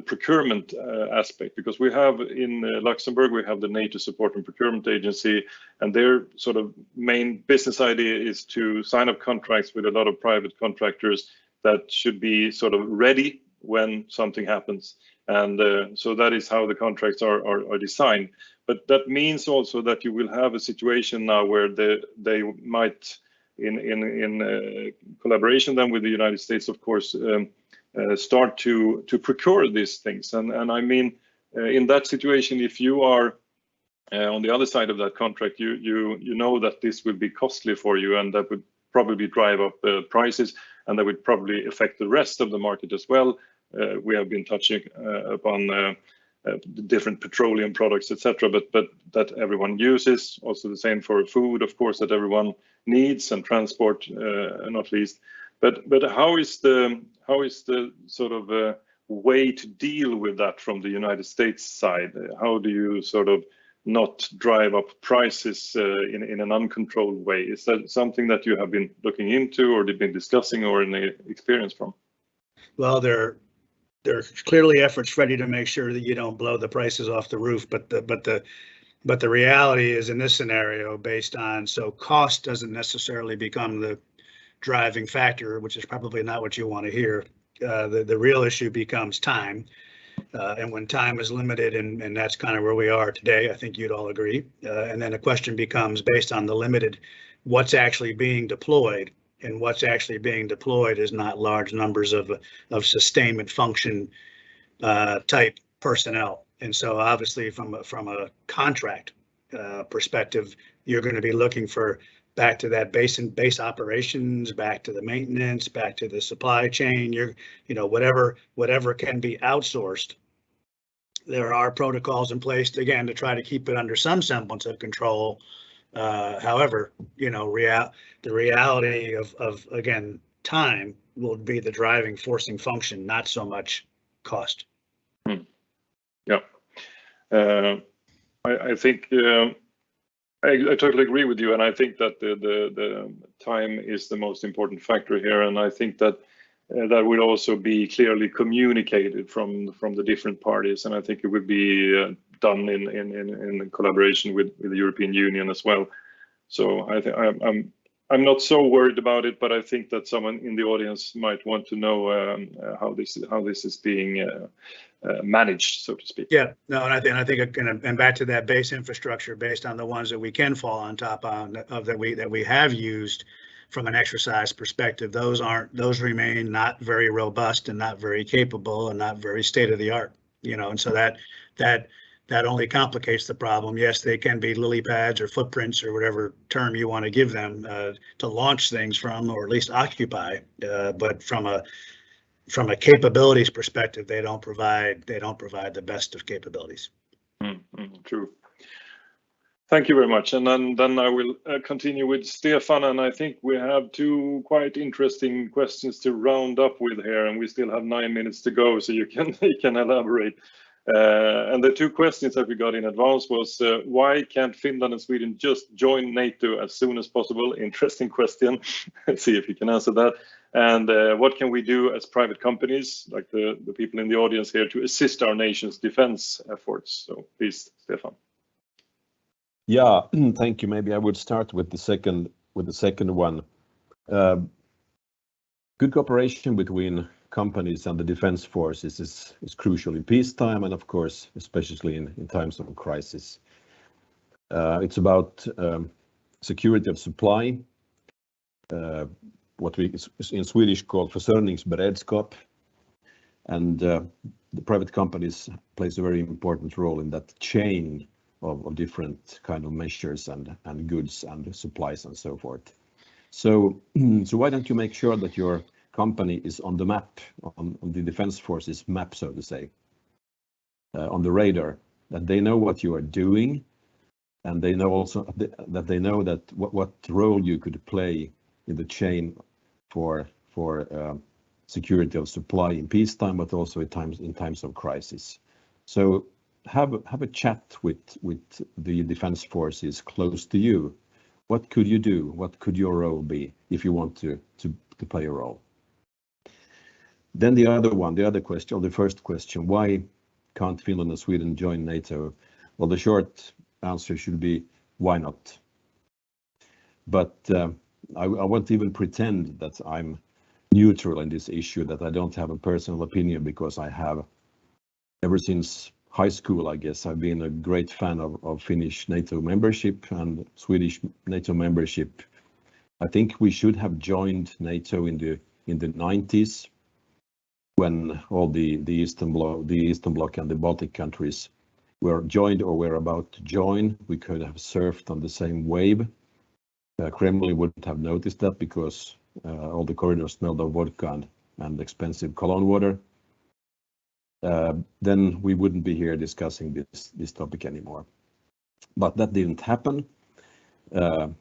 procurement aspect, because we have in Luxembourg, we have the NATO Support and Procurement Agency, and their sort of main business idea is to sign up contracts with a lot of private contractors that should be sort of ready when something happens. And so that is how the contracts are designed. But that means also that you will have a situation now where they might, in collaboration then with the United States, of course, start to procure these things. And I mean, in that situation, if you are on the other side of that contract, you know that this will be costly for you, and that would probably drive up prices, and that would probably affect the rest of the market as well. We have been touching upon the different petroleum products, etc., but that everyone uses. Also the same for food, of course, that everyone needs, and transport, not least. But how is the sort of way to deal with that from the United States side? How do you sort of not drive up prices in an uncontrolled way? Is that something that you have been looking into, or been discussing, or any experience from? Well, there are clearly efforts ready to make sure that you don't blow the prices off the roof, but the reality is, in this scenario, based on, so cost doesn't necessarily become the driving factor, which is probably not what you want to hear. The real issue becomes time, and when time is limited, and that's kind of where we are today, I think you'd all agree. And then the question becomes, based on the limited, what's actually being deployed, and what's actually being deployed is not large numbers of sustainment function type personnel. And so obviously from a contract perspective, you're going to be looking for back to that base operations, back to the maintenance, back to the supply chain, whatever can be outsourced. There are protocols in place, again, to try to keep it under some semblance of control. However, the reality of again, time will be the driving forcing function, not so much cost. Yeah, I think I totally agree with you, and I think that the time is the most important factor here, and I think that that will also be clearly communicated from the different parties, and I think it would be done in collaboration with the European Union as well. So I think I'm not so worried about it, but I think that someone in the audience might want to know how this is being managed, so to speak. Yeah, no, and I think and back to that base infrastructure, based on the ones that we can fall on top of that we have used from an exercise perspective, those remain not very robust and not very capable and not very state of the art, and so that only complicates the problem. Yes, they can be lily pads or footprints or whatever term you want to give them to launch things from, or at least occupy, but from a capabilities perspective, they don't provide the best of capabilities. True. Thank you very much. And then I will continue with Stefan, and I think we have two quite interesting questions to round up with here, and we still have 9 minutes to go, so you can elaborate. And the two questions that we got in advance was why can't Finland and Sweden just join NATO as soon as possible? Interesting question. Let's see if you can answer that. And what can we do as private companies, like the people in the audience here, to assist our nation's defense efforts? So please, Stefan. Yeah, thank you. Maybe I would start with the second one. Good cooperation between companies and the defense forces is crucial in peacetime, and of course, especially in times of crisis. It's about security of supply, what we in Swedish call försörjningsberedskap, and the private companies plays a very important role in that chain of different kind of measures and goods and supplies and so forth. So why don't you make sure that your company is on the map, on the defense forces map, so to say, on the radar, that they know what you are doing, and they know also that they know that what role you could play in the chain for security of supply in peacetime, but also in times of crisis. So have a chat with the defense forces close to you. What could you do? What could your role be if you want to play a role? Then the other question, or the first question, why can't Finland and Sweden join NATO? Well, the short answer should be, why not? But I won't even pretend that I'm neutral in this issue, that I don't have a personal opinion, because I have, ever since high school, I guess, I've been a great fan of Finnish NATO membership and Swedish NATO membership. I think we should have joined NATO in the 90s, when all the Eastern Bloc and the Baltic countries were joined or were about to join. We could have surfed on the same wave. Kremlin wouldn't have noticed that, because all the corridors smelled of vodka and expensive cologne water. Then we wouldn't be here discussing this topic anymore. But that didn't happen. That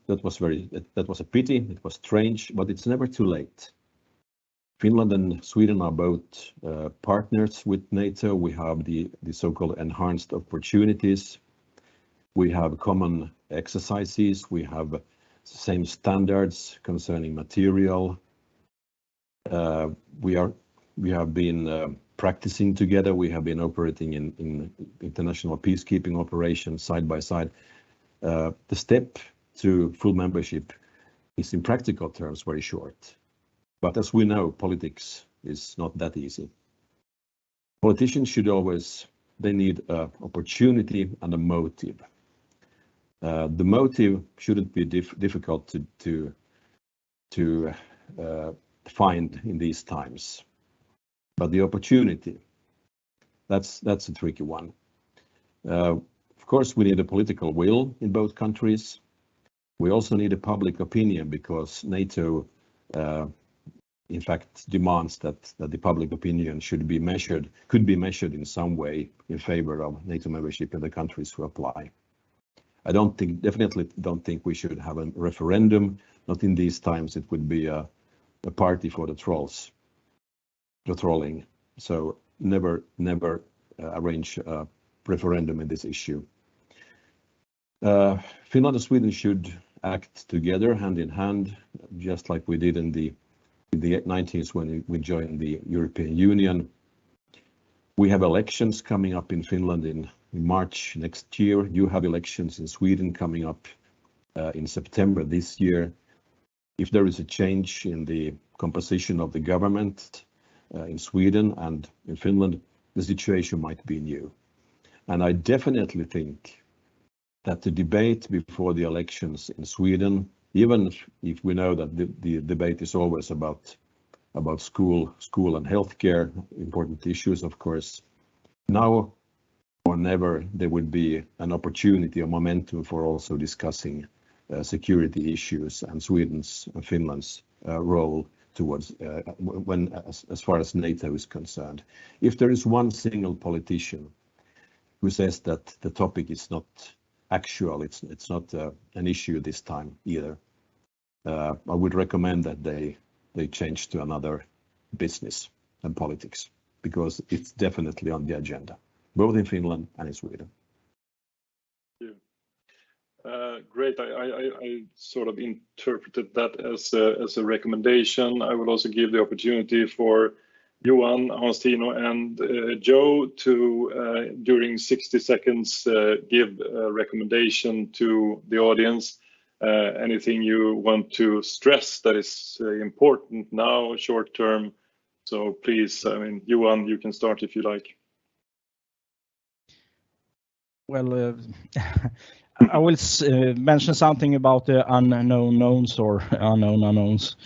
was a pity. It was strange, but it's never too late. Finland and Sweden are both partners with NATO. We have the so-called enhanced opportunities. We have common exercises. We have the same standards concerning material. We have been practicing together. We have been operating in international peacekeeping operations side by side. The step to full membership is, in practical terms, very short. But as we know, politics is not that easy. Politicians should always, they need an opportunity and a motive. The motive shouldn't be difficult to to find in these times. But the opportunity, that's a tricky one. Of course, we need a political will in both countries. We also need a public opinion because NATO, in fact, demands that the public opinion could be measured in some way in favor of NATO membership in the countries who apply. I definitely don't think we should have a referendum. Not in these times. It would be a party for the trolls, the trolling. So never arrange a referendum in this issue. Finland and Sweden should act together, hand in hand, just like we did in the 90s when we joined the European Union. We have elections coming up in Finland in March next year. You have elections in Sweden coming up in September this year. If there is a change in the composition of the government in Sweden and in Finland, the situation might be new. And I definitely think that the debate before the elections in Sweden, even if we know that the debate is always about school and healthcare, important issues, of course, now or never there would be an opportunity or momentum for also discussing security issues and Sweden's and Finland's role towards as far as NATO is concerned. If there is one single politician who says that the topic is not actual, it's not an issue this time either, I would recommend that they change to another business and politics, because it's definitely on the agenda, both in Finland and in Sweden. Great. I sort of interpreted that as a recommendation. I will also give the opportunity for Johan, Hans-Tino, and Joe to, during 60 seconds, give a recommendation to the audience. Anything you want to stress that is important now, short term. So please, I mean, Johan, you can start if you like. Well, I will mention something about the unknown knowns or unknown unknowns.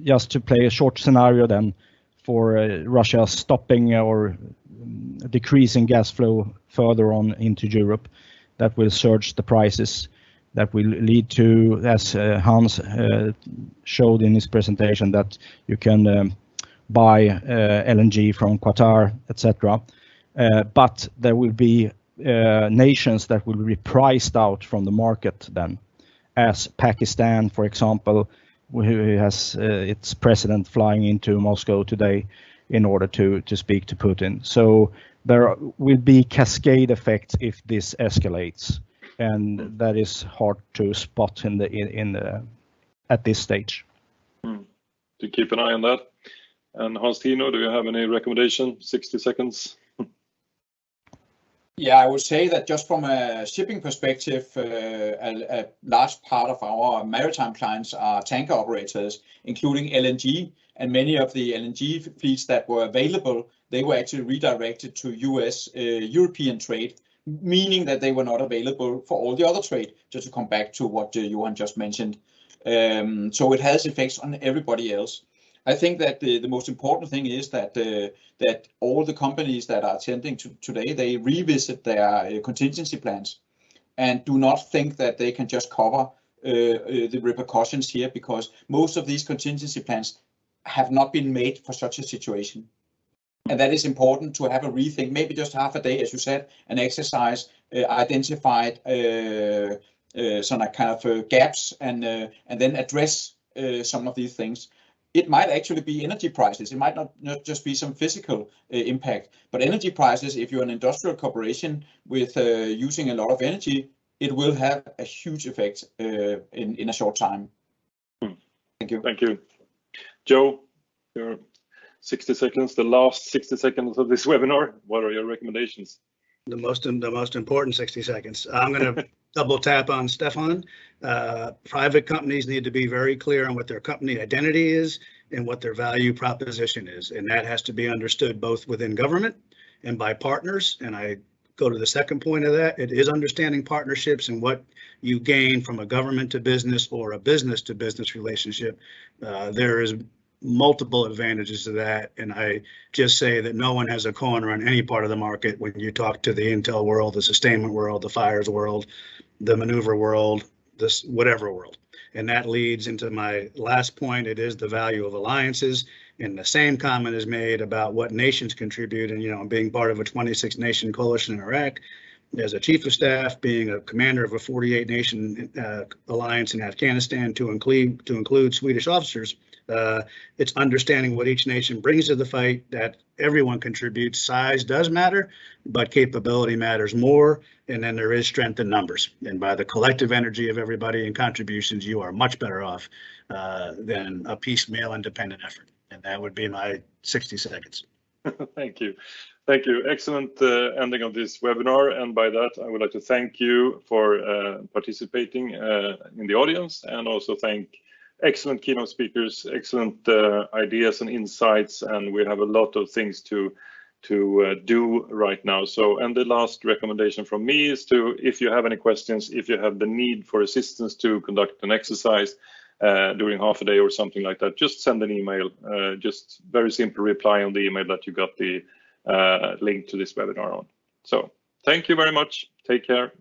Just to play a short scenario then for Russia stopping or decreasing gas flow further on into Europe, that will surge the prices. That will lead to, as Hans showed in his presentation, that you can buy LNG from Qatar, etc. But there will be nations that will be priced out from the market then, as Pakistan, for example, who has its president flying into Moscow today in order to speak to Putin. So there will be cascade effects if this escalates, and that is hard to spot at this stage. To keep an eye on that. And Hans-Tino, do you have any recommendation? 60 seconds. Yeah, I would say that just from a shipping perspective, a large part of our maritime clients are tanker operators, including LNG, and many of the LNG fleets that were available, they were actually redirected to European trade, meaning that they were not available for all the other trade, just to come back to what Johan just mentioned. So it has effects on everybody else. I think that the most important thing is that that all the companies that are attending today, they revisit their contingency plans and do not think that they can just cover the repercussions here, because most of these contingency plans have not been made for such a situation. And that is important to have a rethink, maybe just half a day, as you said, an exercise, identified some kind of gaps, and then address some of these things. It might actually be energy prices. It might not just be some physical impact, but energy prices, if you're an industrial corporation with using a lot of energy, it will have a huge effect in a short time. Thank you. Thank you. Joe, your 60 seconds, the last 60 seconds of this webinar. What are your recommendations? The most important 60 seconds. I'm going to double tap on Stefan. Private companies need to be very clear on what their company identity is and what their value proposition is. And that has to be understood both within government and by partners. And I go to the second point of that. It is understanding partnerships and what you gain from a government to business or a business to business relationship. There is multiple advantages to that, and I just say that no one has a corner on any part of the market when you talk to the intel world, the sustainment world, the fires world, the maneuver world, this whatever world. And that leads into my last point. It is the value of alliances, and the same comment is made about what nations contribute. And, you know, being part of a 26 nation coalition in Iraq, as a chief of staff, being a commander of a 48 nation alliance in Afghanistan, to include Swedish officers, it's understanding what each nation brings to the fight, that everyone contributes. Size does matter, but capability matters more. And then there is strength in numbers. And by the collective energy of everybody and contributions, you are much better off than a piecemeal independent effort. And that would be my 60 seconds. Thank you. Thank you. Excellent ending of this webinar. And by that, I would like to thank you for participating in the audience, and also thank excellent keynote speakers, excellent ideas and insights. And we have a lot of things to do right now. So, and the last recommendation from me is to, if you have any questions, if you have the need for assistance to conduct an exercise during half a day or something like that, just send an email. Just very simple reply on the email that you got the link to this webinar on. So thank you very much. Take care.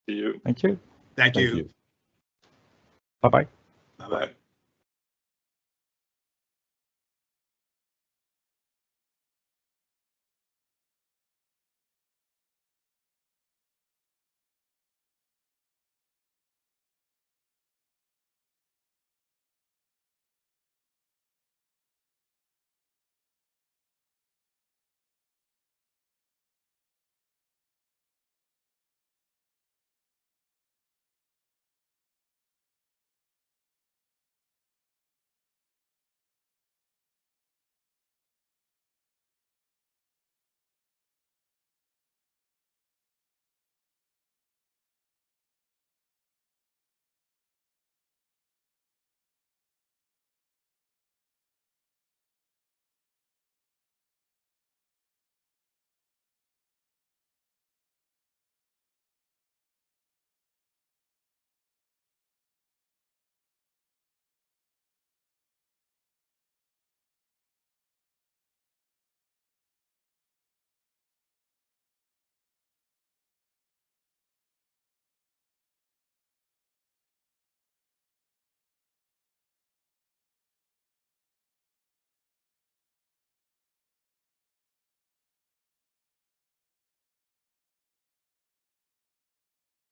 See you. Thank you. Thank you. Bye-bye. Bye-bye.